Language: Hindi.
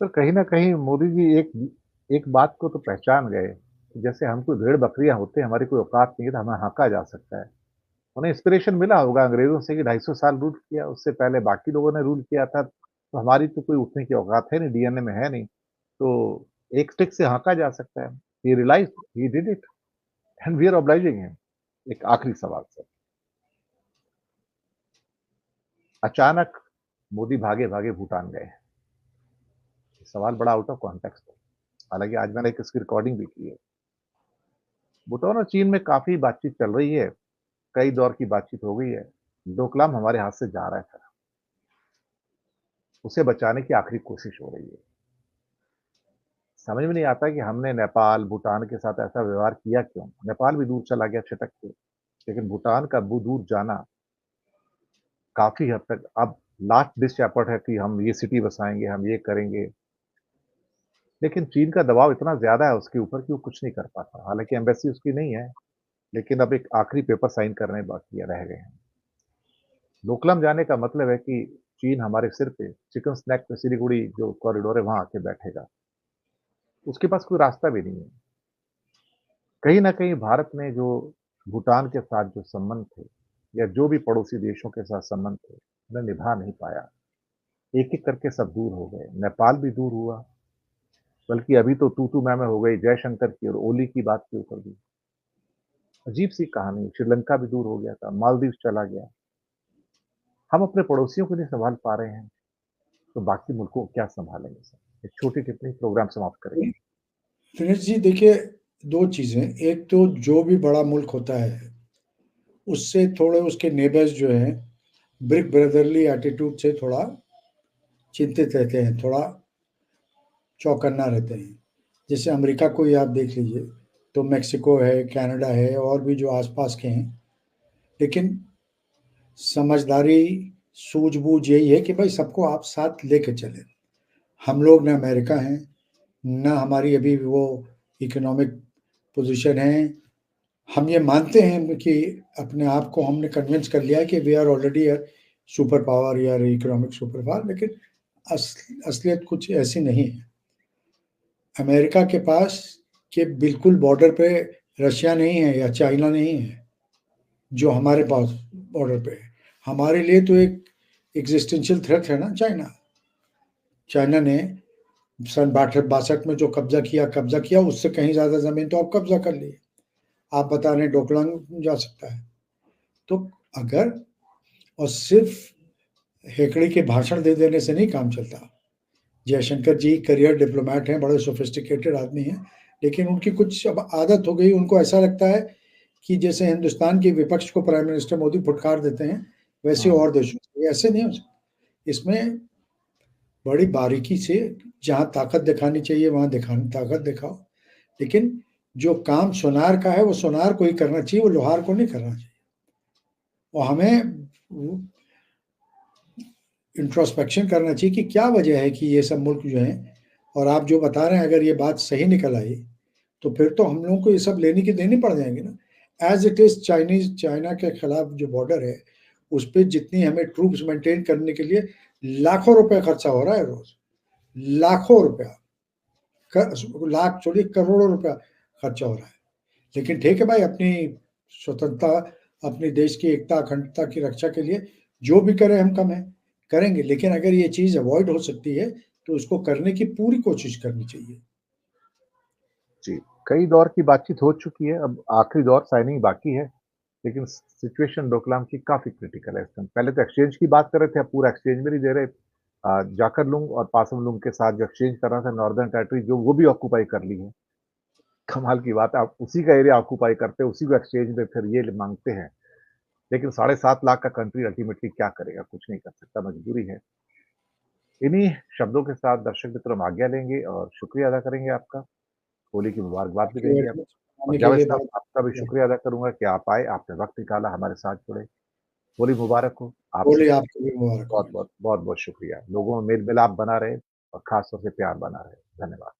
सर कहीं न कहीं मोदी जी एक एक बात को तो पहचान गए, कि जैसे हम कोई भेड़-बकरियाँ होते हैं, हमारी कोई औकात नहीं है, तो हमें हाँका जा सकता है। उन्हें इंस्पिरेशन मिला होगा अंग्रेज़ों से कि 250 साल रूल किया, उससे पहले बाकी लोगों ने रूल किया था, तो हमारी तो कोई उठने की औकात है नहीं, डीएनए में है नहीं, तो एक स्टिक से हाँका जा सकता है। He realized, he did it and we are obliging him. एक आखिरी सवाल सर, अचानक मोदी भागे-भागे भूटान गए। सवाल बड़ा आउट ऑफ कॉन्टेक्स्ट है, हालाँकि आज मैंने एक इसकी रिकॉर्डिंग भी की है। भूटान और चीन में काफ़ी बातचीत चल रही है, कई दौर की बातचीत हो गई है। डोकलाम हमारे हाथ से जा रहा है सर, उसे बचाने की आखिरी कोशिश हो रही है। समझ में नहीं आता कि हमने नेपाल, भूटान के साथ ऐसा व्यवहार किया क्यों? नेपाल भी दूर चला गया छिटक के, लेकिन भूटान का वो दूर जाना काफ़ी हद तक अब लास्ट डिश एफर्ट है कि हम ये सिटी बसाएँगे, हम ये करेंगे। लेकिन चीन का दबाव इतना ज़्यादा है उसके ऊपर कि वो कुछ नहीं कर पाता। हालाँकि एम्बेसी उसकी नहीं है, लेकिन अब एक आखिरी पेपर साइन करने बाकी है रह गए हैं। डोकलाम जाने का मतलब है कि चीन हमारे सिर पे चिकन स्नैक पे सिलीगुड़ी जो कॉरिडोर है वहाँ आके बैठेगा। उसके पास कोई रास्ता भी नहीं है। कहीं न कहीं भारत ने जो भूटान के साथ जो संबंध थे या जो भी पड़ोसी देशों के साथ संबंध थे, उन्हें निभा नहीं पाया। एक-एक करके सब दूर हो गए। नेपाल भी दूर हुआ, बल्कि अभी तो तू-तू मैं-मैं हो गई जयशंकर की और ओली की बात के ऊपर भी। अजीब-सी कहानी, श्रीलंका भी दूर हो गया था, मालदीव चला गया। हम अपने पड़ोसियों को नहीं सँभाल पा रहे हैं, तो बाकी मुल्कों को क्या सँभालेंगे सर? एक छोटी टिप्पणी प्रोग्राम समाप्त करेंगे। दिनेश जी देखिए, 2 चीज़ें, एक तो जो भी बड़ा मुल्क होता है, उससे थोड़े उसके नेबर्स जो हैं, ब्रिक ब्रदरली एटीट्यूड से थोड़ा चिंतित रहते हैं, थोड़ा चौकन्ना रहते हैं। जैसे अमेरिका को ही आप देख लीजिए, तो मेक्सिको है, कनाडा है और भी जो आस-पास के हैं। लेकिन समझदारी, सूझबूझ यही है कि भाई सबको आप साथ लेके चलें। हम लोग ना अमेरिका हैं, ना हमारी अभी वो इकोनॉमिक पोज़ीशन है। हम ये मानते हैं कि अपने आप को हमने कन्विंस कर लिया है कि we are already a super power या इकोनॉमिक सुपर पावर, लेकिन असलियत कुछ ऐसी नहीं है। अमेरिका के पास के बिल्कुल बॉर्डर पे रशिया नहीं है या चाइना नहीं है, जो हमारे पास बॉर्डर पे है। हमारे लिए तो एक एक्जिस्टेंशियल थ्रेट है ना चाइना। चाइना ने सन 62 में जो कब्जा किया उससे कहीं ज़्यादा ज़मीन तो अब कब्जा कर ली है। आप बता रहे हैं डोकलाम जा सकता है। तो अगर और सिर्फ हेकड़े के भाषण दे देने से नहीं काम चलता। जयशंकर जी करियर डिप्लोमेट हैं, बड़े सोफिस्टिकेटेड आदमी हैं, लेकिन उनकी कुछ अब आदत हो गई, उनको ऐसा लगता है कि जैसे हिंदुस्तान के विपक्ष को प्राइम मिनिस्टर मोदी फुटकार देते हैं, वैसे हाँ, और देशों से ऐसे नहीं हो सकता। इसमें बड़ी बारीकी से जहाँ ताकत दिखानी चाहिए वहाँ दिखानी ताकत दिखाओ, लेकिन जो काम सोनार का है वो सोनार को ही करना चाहिए, वो लोहार को नहीं करना चाहिए। और हमें इंट्रोस्पेक्शन करना चाहिए कि क्या वजह है कि ये सब मुल्क जो हैं, और आप जो बता रहे हैं अगर ये बात सही निकल आई, तो फिर तो हम लोगों को ये सब लेने की देनी पड़ जाएँगी ना। एज़ इट इज़ चाइना के खिलाफ जो बॉर्डर है, उस पे जितनी हमें ट्रूप्स मेंटेन करने के लिए लाखों रुपए खर्चा हो रहा है रोज़। लाखों रुपया, लाख छोड़िए करोड़ों रुपया खर्चा हो रहा है। लेकिन ठीक है भाई, अपनी स्वतंत्रता, अपने देश की एकता, अखंडता की रक्षा के लिए जो भी करें हम कम है, करेंगे। लेकिन अगर ये चीज़ अवॉइड हो सकती है, तो उसको करने की पूरी कोशिश करनी चाहिए। जी। कई दौर की बातचीत हो चुकी है, अब आखिरी दौर साइनिंग बाकी है, लेकिन सिचुएशन डोकलाम की काफ़ी क्रिटिकल है इस टाइम। पहले तो एक्सचेंज की बात कर रहे थे, अब पूरा एक्सचेंज में नहीं दे रहे। जाकर लुंग और पासम लुंग के साथ जो एक्सचेंज कर रहा था नॉर्दर्न टेरिटरी जो वो भी ऑक्यूपाई कर ली है। कमाल की बात है, आप उसी का एरिया ऑक्यूपाई करते हैं, उसी को एक्सचेंज में फिर ये माँगते हैं। लेकिन 7.5 लाख का कंट्री अल्टीमेटली क्या करेगा? कुछ नहीं कर सकता, मजबूरी है। इन्हीं शब्दों के साथ दर्शक मित्र हम आज्ञा लेंगे और शुक्रिया अदा करेंगे आपका। होली की मुबारकबाद भी थैंक यू देंगे वेरी आप। मच और आने के जावेद लिए साहब आपका भी बहुत-बहुत शुक्रिया अदा करूँगा कि आप आए, आपने वक़्त निकाला, हमारे साथ जुड़े। होली मुबारक हो। आपसे होली आपको भी मुबारक हो। बहुत-बहुत, बहुत-बहुत शुक्रिया। लोगों में मेल-मिलाप बना रहे और ख़ास तौर से प्यार बना रहे। धन्यवाद।